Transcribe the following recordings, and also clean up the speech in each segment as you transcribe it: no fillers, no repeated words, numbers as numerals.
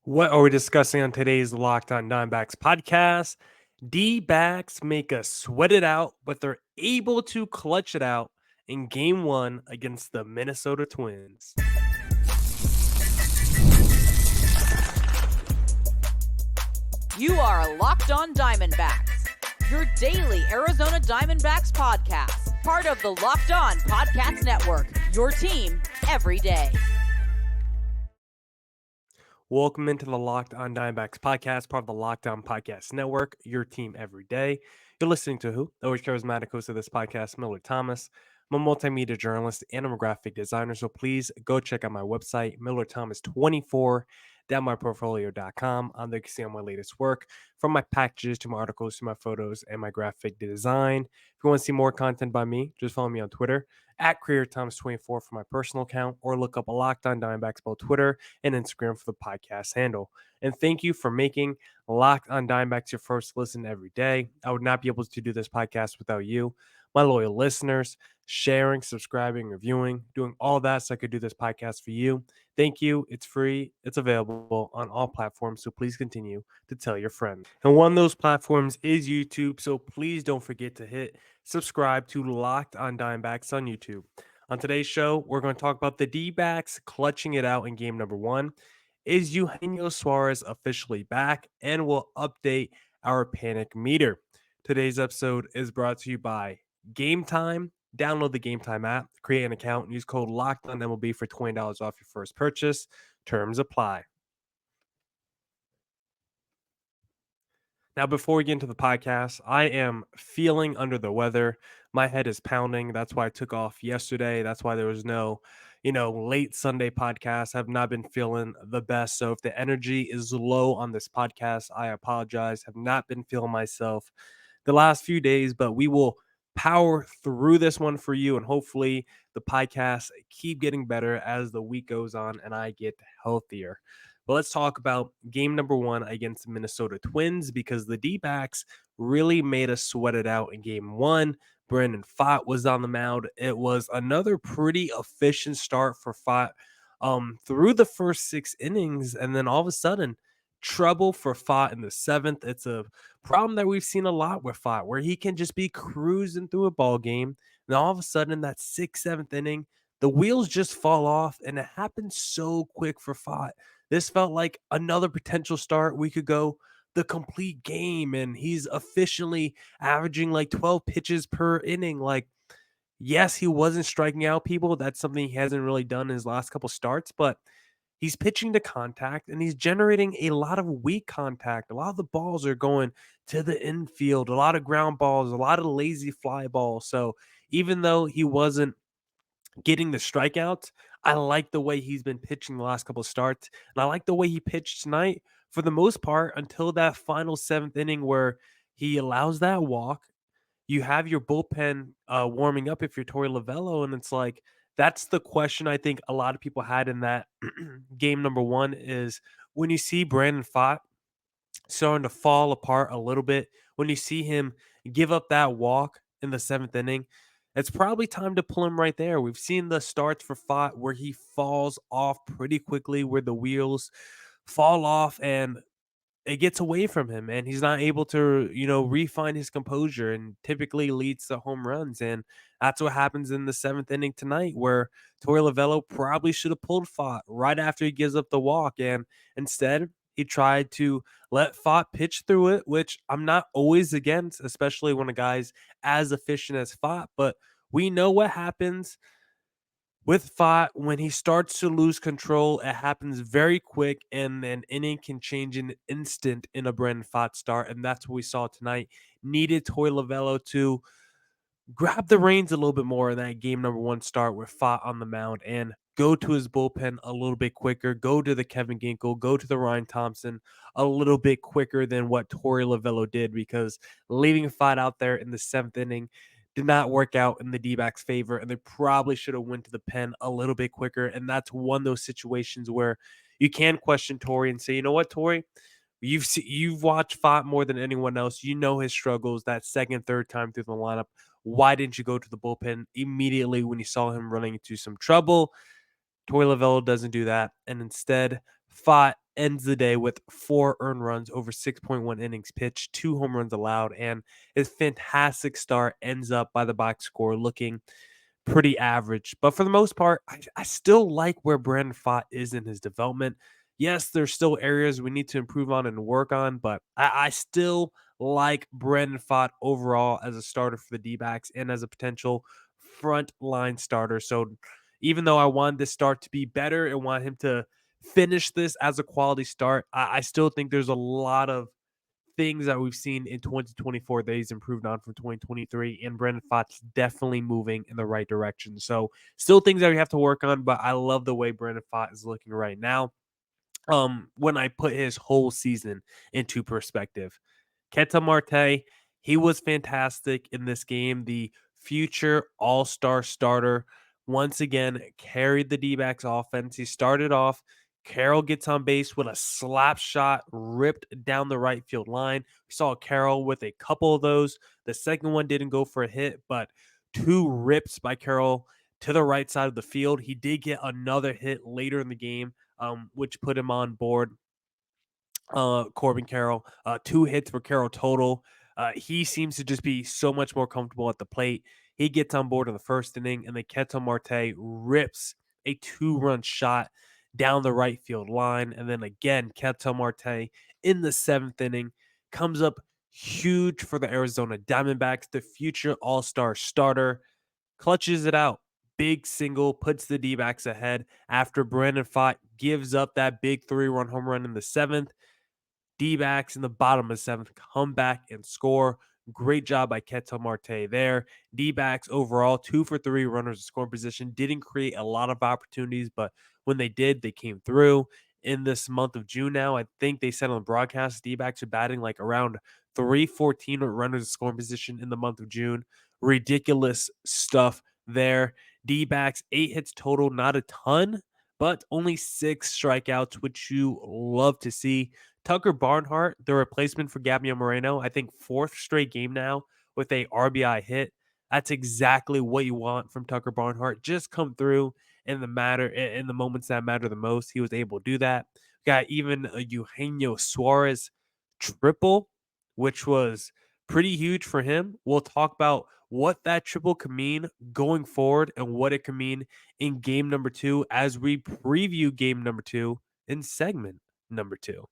What are we discussing on today's Locked On Diamondbacks podcast? D-backs make us sweat it out, but they're able to clutch it out in game one against the Minnesota Twins. You are Locked On Diamondbacks, your daily Arizona Diamondbacks podcast, part of the Locked On Podcast Network, your team every day. Welcome into the Locked On Diamondbacks podcast, part of the Locked On Podcast Network, your team every day. You're listening to who? The always charismatic host of this podcast, Millard Thomas. I'm a multimedia journalist and I'm a graphic designer, so please go check out my website, millardthomas24.myportfolio.com. On there you can see all my latest work, from my packages to my articles to my photos and my graphic design. If you want to see more content by me, just follow me on Twitter at CreatorThomas24 for my personal account, or look up a Locked On Diamondbacks both Twitter and Instagram for the podcast handle. And thank you for making Locked On Diamondbacks your first listen every day. I would not be able to do this podcast without you, my loyal listeners, sharing, subscribing, reviewing, doing all that so I could do this podcast for you. Thank you. It's free. It's available on all platforms, so please continue to tell your friends. And one of those platforms is YouTube, so please don't forget to hit subscribe to Locked On Diamondbacks on YouTube. On today's show, we're going to talk about the D-backs clutching it out in game number one. Is Eugenio Suarez officially back? And we'll update our panic meter. Today's episode is brought to you by Game Time. Download the Game Time app, create an account, and use code LOCKEDONMLB for $20 off your first purchase. Terms apply. Now, before we get into the podcast, I am feeling under the weather. My head is pounding. That's why I took off yesterday. That's why there was no, late Sunday podcast. I've not been feeling the best. So if the energy is low on this podcast, I apologize. Have not been feeling myself the last few days, but we will power through this one for you. And hopefully the podcasts keep getting better as the week goes on and I get healthier. But let's talk about game number one against the Minnesota Twins, because the D-backs really made us sweat it out in game one. Brandon Pfaadt was on the mound. It was another pretty efficient start for Pfaadt through the first 6 innings. And then all of a sudden, trouble for Pfaadt in the 7th. It's a problem that we've seen a lot with Pfaadt, where he can just be cruising through a ball game. And all of a sudden, in that 6th, 7th inning, the wheels just fall off. And it happens so quick for Pfaadt. This felt like another potential start. We could go the complete game, and he's efficiently averaging like 12 pitches per inning. Like, yes, he wasn't striking out people. That's something he hasn't really done in his last couple starts, but he's pitching to contact and he's generating a lot of weak contact. A lot of the balls are going to the infield, a lot of ground balls, a lot of lazy fly balls. So even though he wasn't getting the strikeouts, I like the way he's been pitching the last couple of starts. And I like the way he pitched tonight for the most part until that final 7th inning where he allows that walk. You have your bullpen warming up if you're Torey Lovullo, and it's like, that's the question I think a lot of people had in that game number one is when you see Brandon Pfaadt starting to fall apart a little bit, when you see him give up that walk in the 7th inning, it's probably time to pull him right there. We've seen the starts for Pfaadt where he falls off pretty quickly, where the wheels fall off and it gets away from him and he's not able to, refine his composure, and typically leads to home runs. And that's what happens in the 7th inning tonight, where Torey Lovullo probably should have pulled Pfaadt right after he gives up the walk. And instead, he tried to let Pfaadt pitch through it, which I'm not always against, especially when a guy's as efficient as Pfaadt. But we know what happens with Pfaadt when he starts to lose control. It happens very quick, and an inning can change in an instant in a Brandon Pfaadt start, and that's what we saw tonight. Needed Torey Lovullo to grab the reins a little bit more in that game number one start with Pfaadt on the mound and go to his bullpen a little bit quicker, go to the Kevin Ginkel, go to the Ryan Thompson a little bit quicker than what Torey Lovullo did, because leaving Pfaadt out there in the 7th inning did not work out in the D-backs' favor, and they probably should have went to the pen a little bit quicker. And that's one of those situations where you can question Torey and say, you know what, Torey, you've watched Pfaadt more than anyone else. You know his struggles that second, third time through the lineup. Why didn't you go to the bullpen immediately when you saw him running into some trouble? Torey Lovullo doesn't do that, and instead, Pfaadt ends the day with 4 earned runs over 6.1 innings pitched, 2 home runs allowed, and his fantastic start ends up by the box score looking pretty average. But for the most part, I still like where Brandon Pfaadt is in his development. Yes, there's still areas we need to improve on and work on, but I still like Brandon Pfaadt overall as a starter for the D-backs and as a potential front line starter. So even though I want this start to be better and want him to finish this as a quality start, I still think there's a lot of things that we've seen in 2024 that he's improved on from 2023, and Brandon Pfaadt's definitely moving in the right direction. So still things that we have to work on, but I love the way Brandon Pfaadt is looking right now. When I put his whole season into perspective. Ketel Marte, he was fantastic in this game. The future all-star starter once again carried the D-backs offense. He started off, Carroll gets on base with a slap shot ripped down the right field line. We saw Carroll with a couple of those. The second one didn't go for a hit, but two rips by Carroll to the right side of the field. He did get another hit later in the game, which put him on board. Corbin Carroll, 2 hits for Carroll total. He seems to just be so much more comfortable at the plate. He gets on board in the first inning, and then Ketel Marte rips a 2-run shot down the right field line. And then again, Ketel Marte in the 7th inning comes up huge for the Arizona Diamondbacks, the future all-star starter, clutches it out. Big single, puts the D-backs ahead after Brandon Pfaadt gives up that big 3-run home run in the 7th. D-backs in the bottom of the 7th come back and score. Great job by Ketel Marte there. D-backs overall 2 for 3 runners in scoring position. Didn't create a lot of opportunities, but when they did, they came through. In this month of June now, I think they said on the broadcast, D-backs are batting like around 314 with runners in scoring position in the month of June. Ridiculous stuff there. D-backs, 8 hits total, not a ton, but only 6 strikeouts, which you love to see. Tucker Barnhart, the replacement for Gabriel Moreno, I think 4th straight game now with a RBI hit. That's exactly what you want from Tucker Barnhart. Just come through in the moments that matter the most. He was able to do that. Got even a Eugenio Suarez triple, which was pretty huge for him. We'll talk about what that triple could mean going forward and what it could mean in game number 2 as we preview game number 2 in segment number 2.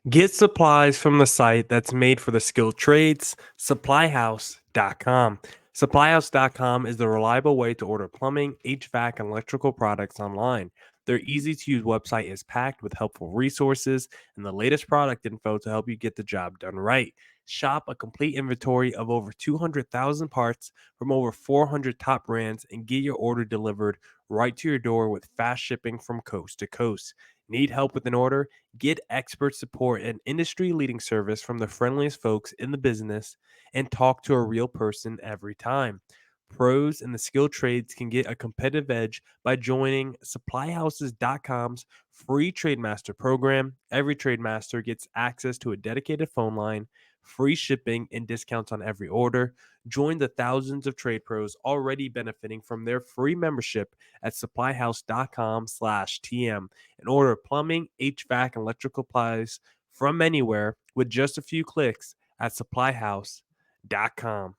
Get supplies from the site that's made for the skilled trades, supplyhouse.com. Supplyhouse.com is the reliable way to order plumbing, HVAC, and electrical products online. Their easy to use website is packed with helpful resources and the latest product info to help you get the job done right. Shop a complete inventory of over 200,000 parts from over 400 top brands and get your order delivered right to your door with fast shipping from coast to coast. Need help with an order? Get expert support and industry leading service from the friendliest folks in the business and talk to a real person every time. Pros in the skilled trades can get a competitive edge by joining supplyhouses.com's free Trademaster program. Every Trademaster gets access to a dedicated phone line, free shipping, and discounts on every order. Join the thousands of trade pros already benefiting from their free membership at supplyhouse.com/TM and order plumbing, HVAC, and electrical supplies from anywhere with just a few clicks at supplyhouse.com.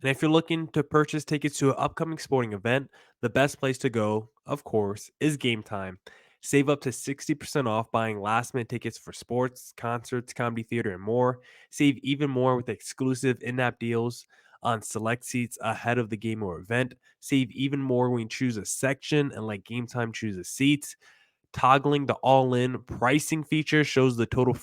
And if you're looking to purchase tickets to an upcoming sporting event, the best place to go, of course, is Game Time. Save up to 60% off buying last minute tickets for sports, concerts, comedy theater, and more. Save even more with exclusive in app deals on select seats ahead of the game or event. Save even more when you choose a section and let Game Time choose a seat. Toggling the all in pricing feature shows the total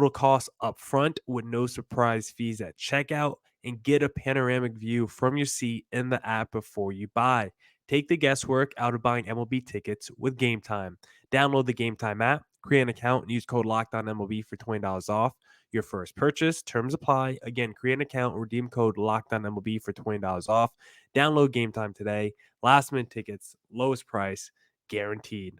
cost up front with no surprise fees at checkout, and get a panoramic view from your seat in the app before you buy. Take the guesswork out of buying MLB tickets with Game Time. Download the Game Time app, create an account, and use code LOCKEDONMLB for $20 off your first purchase. Terms apply. Again, create an account, redeem code LOCKEDONMLB for $20 off. Download Game Time today. Last minute tickets, lowest price, guaranteed.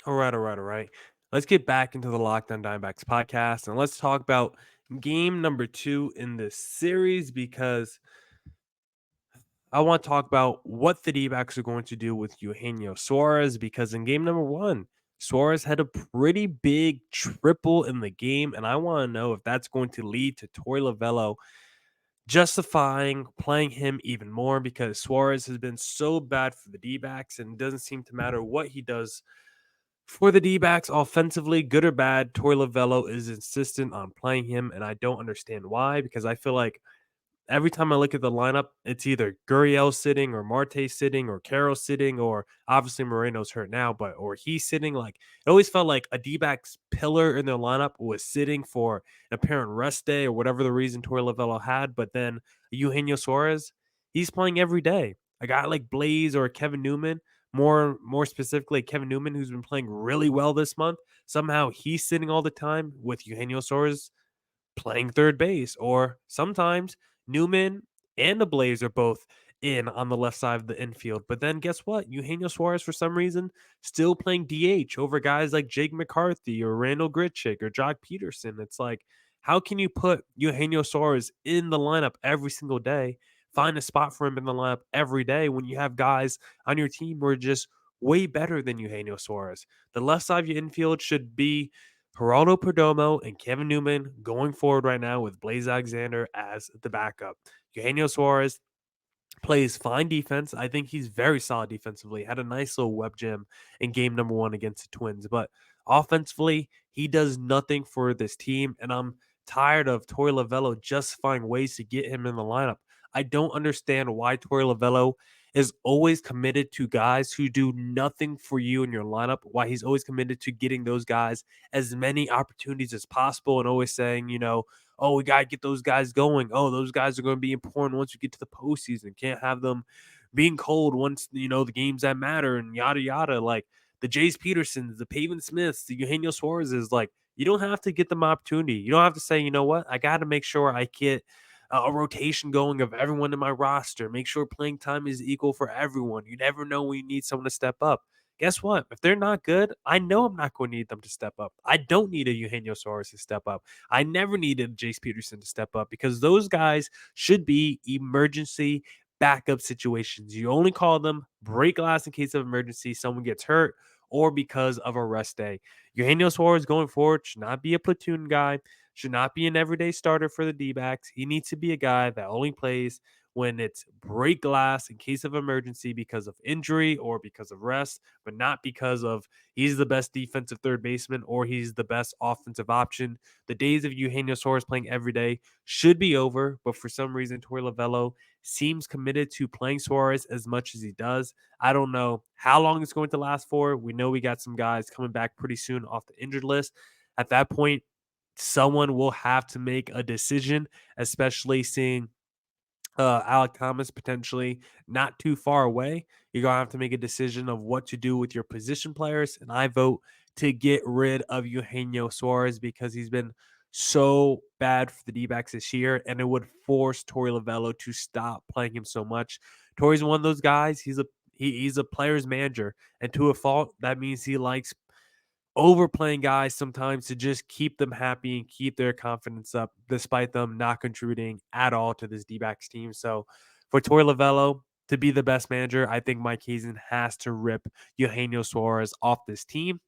All right. Let's get back into the Lockdown Diamondbacks podcast and let's talk about game number 2 in this series because I want to talk about what the D-backs are going to do with Eugenio Suarez because in game number 1, Suarez had a pretty big triple in the game, and I want to know if that's going to lead to Torey Lovullo justifying playing him even more because Suarez has been so bad for the D-backs and it doesn't seem to matter what he does for the D-backs offensively, good or bad. Torey Lovullo is insistent on playing him, and I don't understand why because I feel like every time I look at the lineup, it's either Gurriel sitting or Marte sitting or Carroll sitting or obviously Moreno's hurt now, but or he's sitting. Like it always felt like a D-backs pillar in their lineup was sitting for an apparent rest day or whatever the reason Torey Lovullo had. But then Eugenio Suarez, he's playing every day. A guy like Blaze or Kevin Newman, more specifically Kevin Newman, who's been playing really well this month. Somehow he's sitting all the time with Eugenio Suarez playing third base, or sometimes Newman and the Blaze are both in on the left side of the infield. But then guess what? Eugenio Suarez, for some reason, still playing DH over guys like Jake McCarthy or Randall Gritchick or Jock Peterson. It's like, how can you put Eugenio Suarez in the lineup every single day? Find a spot for him in the lineup every day when you have guys on your team who are just way better than Eugenio Suarez. The left side of your infield should be Geraldo Perdomo and Kevin Newman going forward right now with Blaze Alexander as the backup. Eugenio Suarez plays fine defense. I think he's very solid defensively. Had a nice little web gem in game number 1 against the Twins, but offensively, he does nothing for this team, and I'm tired of Torey Lovullo just finding ways to get him in the lineup. I don't understand why Torey Lovullo is always committed to guys who do nothing for you in your lineup, why he's always committed to getting those guys as many opportunities as possible and always saying, oh, we got to get those guys going. Oh, those guys are going to be important once we get to the postseason. Can't have them being cold once, the games that matter and yada, yada. Like the Jace Petersons, the Pavin Smiths, the Eugenio Suarez is like, you don't have to get them opportunity. You don't have to say, you know what, I got to make sure I get a rotation going of everyone in my roster. Make sure playing time is equal for everyone. You never know when you need someone to step up. Guess what? If they're not good, I know I'm not going to need them to step up. I don't need a Eugenio Suarez to step up. I never needed Jace Peterson to step up because those guys should be emergency backup situations. You only call them break glass in case of emergency, someone gets hurt, or because of a rest day. Eugenio Suarez going forward should not be a platoon guy, should not be an everyday starter for the D-backs. He needs to be a guy that only plays when it's break glass in case of emergency because of injury or because of rest, but not because of he's the best defensive third baseman or he's the best offensive option. The days of Eugenio Suarez playing every day should be over, but for some reason, Torey Lovullo seems committed to playing Suarez as much as he does. I don't know how long it's going to last for. We know we got some guys coming back pretty soon off the injured list. At that point, someone will have to make a decision, especially seeing Alec Thomas potentially not too far away. You're going to have to make a decision of what to do with your position players. And I vote to get rid of Eugenio Suarez because he's been so bad for the D-backs this year, and it would force Torey Lovullo to stop playing him so much. Torey's one of those guys. He's a player's manager, and to a fault, that means he likes overplaying guys sometimes to just keep them happy and keep their confidence up, despite them not contributing at all to this D-backs team. So for Torey Lovullo to be the best manager, I think Mike Hazen has to rip Eugenio Suarez off this team.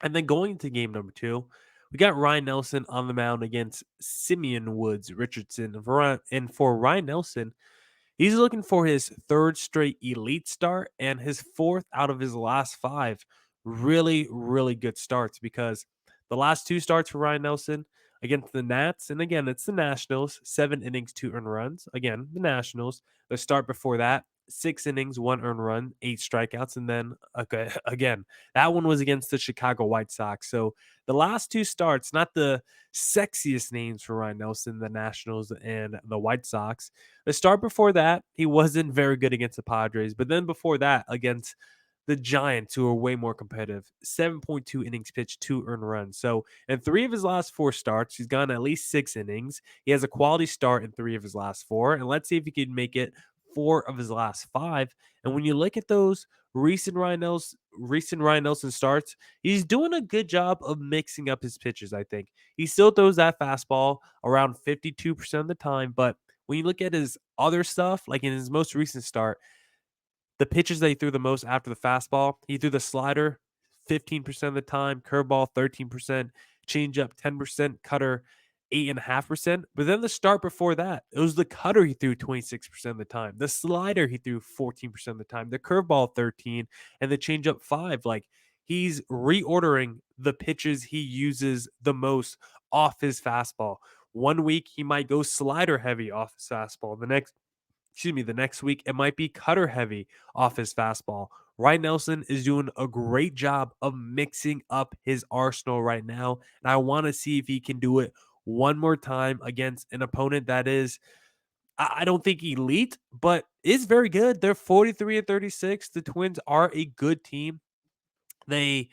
And then going into game number 2, we got Ryan Nelson on the mound against Simeon Woods Richardson. And for Ryan Nelson, he's looking for his third straight elite start and his fourth out of his last 5 really, really good starts because the last 2 starts for Ryan Nelson against the Nats, and again, it's the Nationals, 7 innings, 2 earned runs. Again, the Nationals. The start before that, 6 innings, 1 earned run, 8 strikeouts, and then again, that one was against the Chicago White Sox. So the last 2 starts, not the sexiest names for Ryan Nelson, the Nationals and the White Sox. The start before that, he wasn't very good against the Padres, but then before that, against the Giants, who are way more competitive, 7.2 innings pitched, 2 earned runs. So in 3 of his last 4 starts, he's gone at least 6 innings. He has a quality start in 3 of his last 4, and let's see if he can make it 4 of his last 5. And when you look at those recent Ryan Nelson starts, he's doing a good job of mixing up his pitches, I think. He still throws that fastball around 52% of the time, but when you look at his other stuff, like in his most recent start, the pitches that he threw the most after the fastball, he threw the slider 15% of the time, curveball 13%, changeup 10%, cutter 8.5%. But then the start before that, it was the cutter he threw 26% of the time, the slider he threw 14% of the time, the curveball 13, and the changeup 5. Like he's reordering the pitches he uses the most off his fastball. One week he might go slider heavy off his fastball. The next week, it might be cutter heavy off his fastball. Ryan Nelson is doing a great job of mixing up his arsenal right now. And I want to see if he can do it one more time against an opponent that is, I don't think elite, but is very good. They're 43-36. The Twins are a good team. They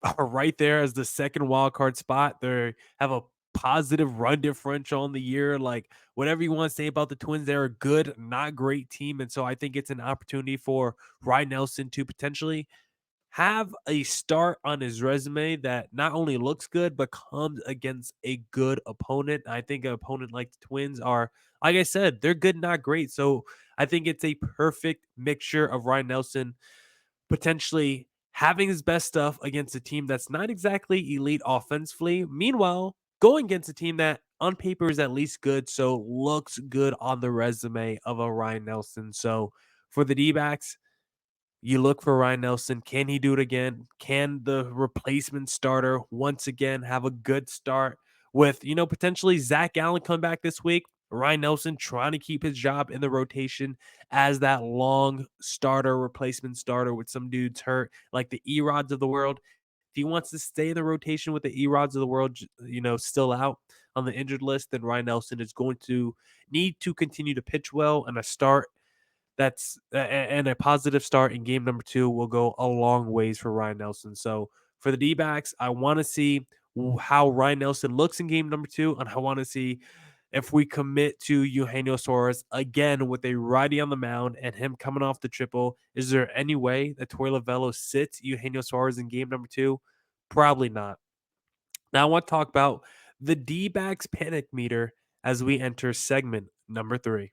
are right there as the second wild card spot. They have a positive run differential on the year. Like whatever you want to say about the Twins, they're a good, not great team. And so I think it's an opportunity for Ryan Nelson to potentially have a start on his resume that not only looks good, but comes against a good opponent. I think an opponent like the Twins are, like I said, they're good, not great. So I think it's a perfect mixture of Ryan Nelson potentially having his best stuff against a team that's not exactly elite offensively. Meanwhile, going against a team that on paper is at least good, so looks good on the resume of a Ryan Nelson. So for the D backs, you look for Ryan Nelson. Can he do it again? Can the replacement starter once again have a good start with, potentially Zach Allen come back this week? Ryan Nelson trying to keep his job in the rotation as that long starter, replacement starter with some dudes hurt, like the Erods of the world. If he wants to stay in the rotation with the Erods of the world, still out on the injured list, then Ryan Nelson is going to need to continue to pitch well, and a positive start in game number 2 will go a long ways for Ryan Nelson. So for the D-backs, I want to see how Ryan Nelson looks in game number 2, and I want to see if we commit to Eugenio Suarez again with a righty on the mound and him coming off the triple. Is there any way that Torey Lovullo sits Eugenio Suarez in game number 2? Probably not. Now I want to talk about the D-backs panic meter as we enter segment number 3.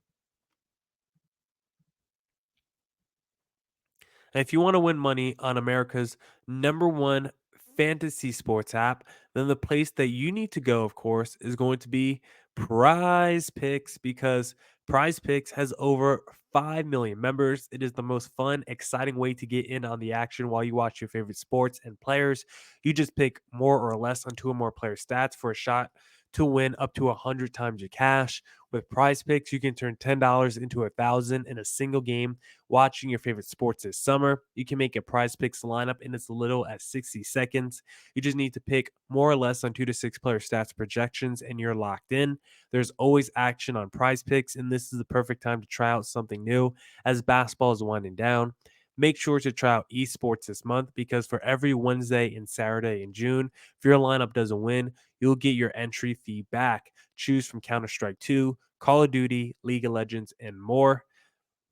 And if you want to win money on America's number one fantasy sports app, then the place that you need to go, of course, is going to be Prize Picks, because Prize Picks has over 5 million members. It is the most fun, exciting way to get in on the action while you watch your favorite sports and players. You just pick more or less on 2 or more player stats for a shot to win up to 100 times your cash. With Prize Picks, you can turn $10 into 1,000 in a single game watching your favorite sports this summer. You can make a Prize Picks lineup in as little as 60 seconds. You just need to pick more or less on 2 to 6 player stats projections, and you're locked in. There's always action on Prize Picks, and this is the perfect time to try out something new as basketball is winding down. Make sure to try out esports this month, because for every Wednesday and Saturday in June, if your lineup doesn't win, you'll get your entry fee back. Choose from Counter-Strike 2, Call of Duty, League of Legends, and more.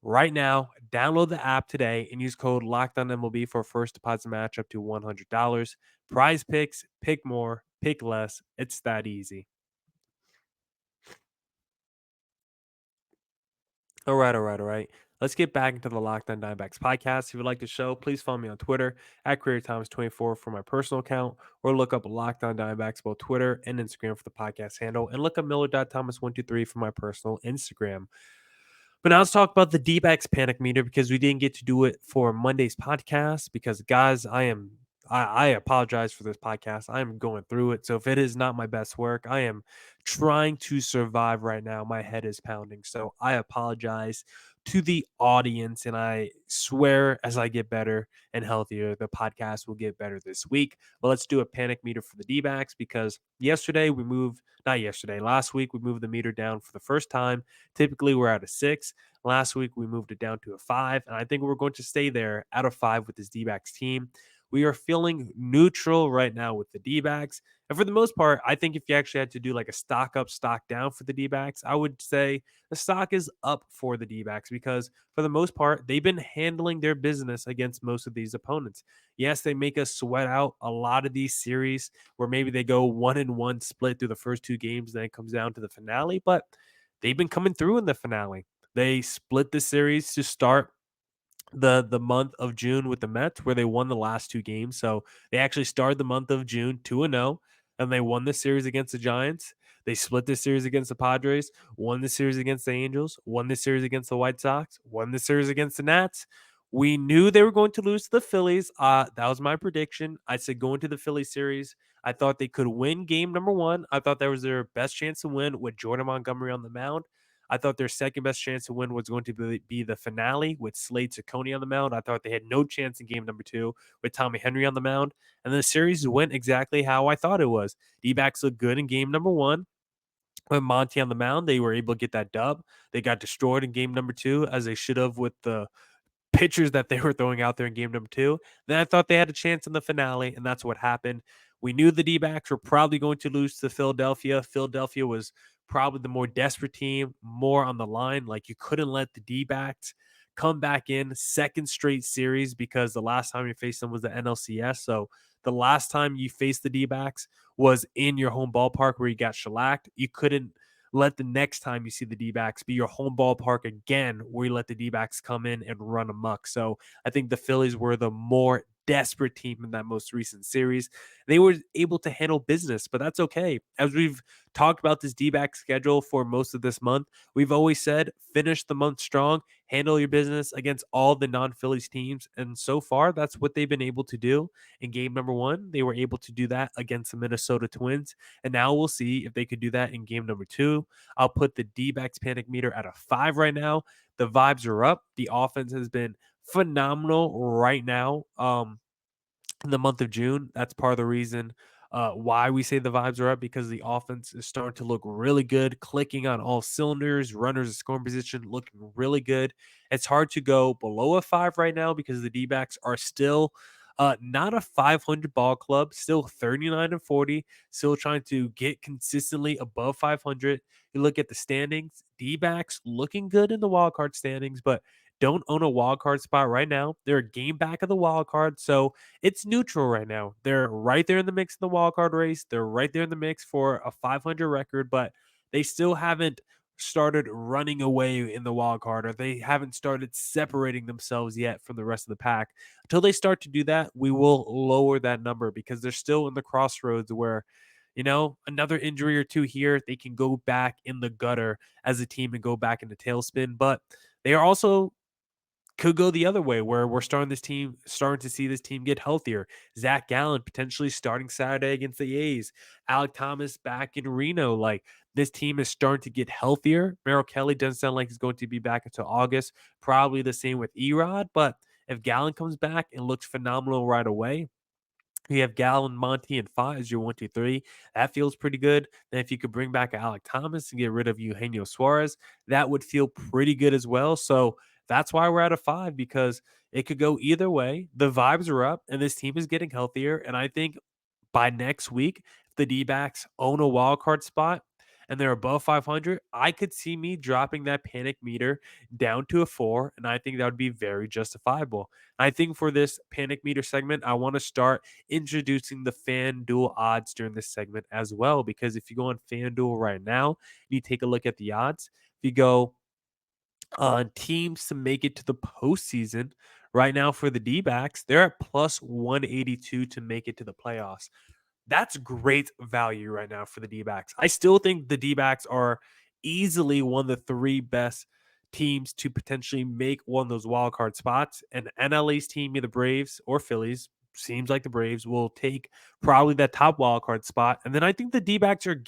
Right now, download the app today and use code LOCKEDONMLB for a first deposit match up to $100. Prize Picks, pick more, pick less. It's that easy. All right. Let's get back into the Locked On Diamondbacks podcast. If you would like the show, please follow me on Twitter at CareerThomas24 for my personal account, or look up Locked On Diamondbacks both Twitter and Instagram for the podcast handle, and look up Millard.Thomas123 for my personal Instagram. But now let's talk about the D-backs panic meter, because we didn't get to do it for Monday's podcast. Because guys, I apologize for this podcast. I am going through it. So if it is not my best work, I am trying to survive right now. My head is pounding. So I apologize to the audience, and I swear as I get better and healthier, the podcast will get better this week. But let's do a panic meter for the D-backs, because last week we moved the meter down for the first time. Typically we're at a 6. Last week we moved it down to a 5, and I think we're going to stay there at a 5 with this D-backs team. We are feeling neutral right now with the D-backs. And for the most part, I think if you actually had to do like a stock up, stock down for the D-backs, I would say the stock is up for the D-backs because for the most part, they've been handling their business against most of these opponents. Yes, they make us sweat out a lot of these series where maybe they go 1-1 split through the first two games, then it comes down to the finale, but they've been coming through in the finale. They split the series to start the month of June with the Mets, where they won the last two games. So they actually started the month of June 2-0, and they won the series against the Giants. They split the series against the Padres, won the series against the Angels, won the series against the White Sox, won the series against the Nats. We knew they were going to lose to the Phillies. That was my prediction. I said going to the Philly series. I thought they could win game number one. I thought that was their best chance to win with Jordan Montgomery on the mound. I thought their second best chance to win was going to be the finale with Slade Cecconi on the mound. I thought they had no chance in game number two with Tommy Henry on the mound. And the series went exactly how I thought it was. D-backs looked good in game number one. With Monty on the mound, they were able to get that dub. They got destroyed in game number two, as they should have with the pitchers that they were throwing out there in game number two. Then I thought they had a chance in the finale, and that's what happened. We knew the D-backs were probably going to lose to Philadelphia. Philadelphia was probably the more desperate team, more on the line. Like you couldn't let the D-backs come back in second straight series because the last time you faced them was the NLCS. So the last time you faced the D-backs was in your home ballpark where you got shellacked. You couldn't let the next time you see the D-backs be your home ballpark again, where you let the D-backs come in and run amok. So I think the Phillies were the more desperate team in that most recent series. They were able to handle business, but that's okay. As we've talked about this D-back schedule for most of this month, we've always said finish the month strong, handle your business against all the non-Phillies teams. And so far, that's what they've been able to do. In game number one, they were able to do that against the Minnesota Twins. And now we'll see if they could do that in game number two. I'll put the D-backs panic meter at a 5 right now. The vibes are up. The offense has been phenomenal right now. In the month of June. That's part of the reason why we say the vibes are up, because the offense is starting to look really good, clicking on all cylinders, runners in scoring position looking really good. It's hard to go below a 5 right now because the D-backs are still not a 500 ball club, still 39-40, still trying to get consistently above 500. You look at the standings, D-backs looking good in the wild card standings, but don't own a wild card spot right now. They're a game back of the wild card, so it's neutral right now. They're right there in the mix in the wild card race. They're right there in the mix for a 500 record, but they still haven't started running away in the wild card, or they haven't started separating themselves yet from the rest of the pack. Until they start to do that, we will lower that number because they're still in the crossroads where, another injury or two here, they can go back in the gutter as a team and go back in the tailspin. But they are also could go the other way where we're starting to see this team get healthier. Zach Gallen potentially starting Saturday against the A's. Alec Thomas back in Reno. Like this team is starting to get healthier. Merrill Kelly doesn't sound like he's going to be back until August. Probably the same with Erod. But if Gallen comes back and looks phenomenal right away, you have Gallon, Monty, and Fa as your 1, 2, 3. That feels pretty good. Then if you could bring back Alec Thomas and get rid of Eugenio Suarez, that would feel pretty good as well. So that's why we're at a 5, because it could go either way. The vibes are up, and this team is getting healthier. And I think by next week, if the D-backs own a wild card spot and they're above 500, I could see me dropping that panic meter down to a 4, and I think that would be very justifiable. I think for this panic meter segment, I want to start introducing the FanDuel odds during this segment as well, because if you go on FanDuel right now, you take a look at the odds. If you go on teams to make it to the postseason, right now for the D-backs, they're at plus 182 to make it to the playoffs. That's great value right now for the D-backs. I still think the D-backs are easily one of the three best teams to potentially make one of those wild card spots. And NLA's team, either Braves or Phillies, seems like the Braves will take probably that top wild card spot. And then I think the D-backs are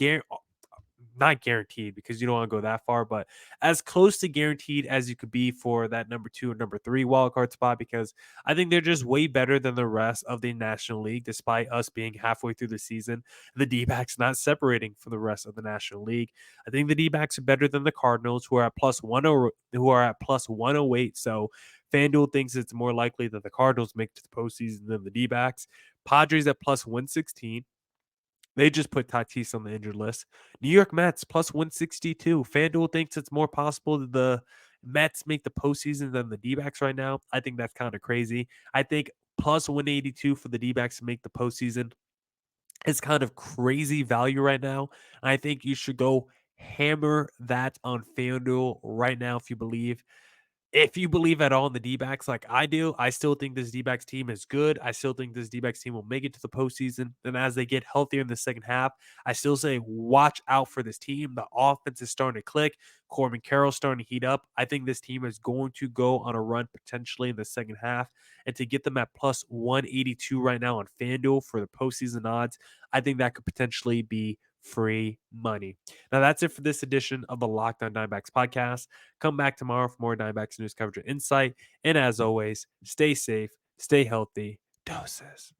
not guaranteed because you don't want to go that far, but as close to guaranteed as you could be for that number 2 or number 3 wild card spot, because I think they're just way better than the rest of the National League, despite us being halfway through the season. The D-backs not separating from the rest of the National League. I think the D-backs are better than the Cardinals, who are at plus 108. So FanDuel thinks it's more likely that the Cardinals make it to the postseason than the D-backs. Padres at plus 116. They just put Tatis on the injured list. New York Mets plus 162. FanDuel thinks it's more possible that the Mets make the postseason than the D-backs right now. I think that's kind of crazy. I think plus 182 for the D-backs to make the postseason is kind of crazy value right now. I think you should go hammer that on FanDuel right now if you believe at all in the D-backs like I do. I still think this D-backs team is good. I still think this D-backs team will make it to the postseason. And as they get healthier in the second half, I still say watch out for this team. The offense is starting to click. Corbin Carroll's starting to heat up. I think this team is going to go on a run potentially in the second half. And to get them at plus 182 right now on FanDuel for the postseason odds, I think that could potentially be free money. Now, that's it for this edition of the Locked On Diamondbacks podcast. Come back tomorrow for more Diamondbacks news coverage and insight. And as always, stay safe, stay healthy. Doses.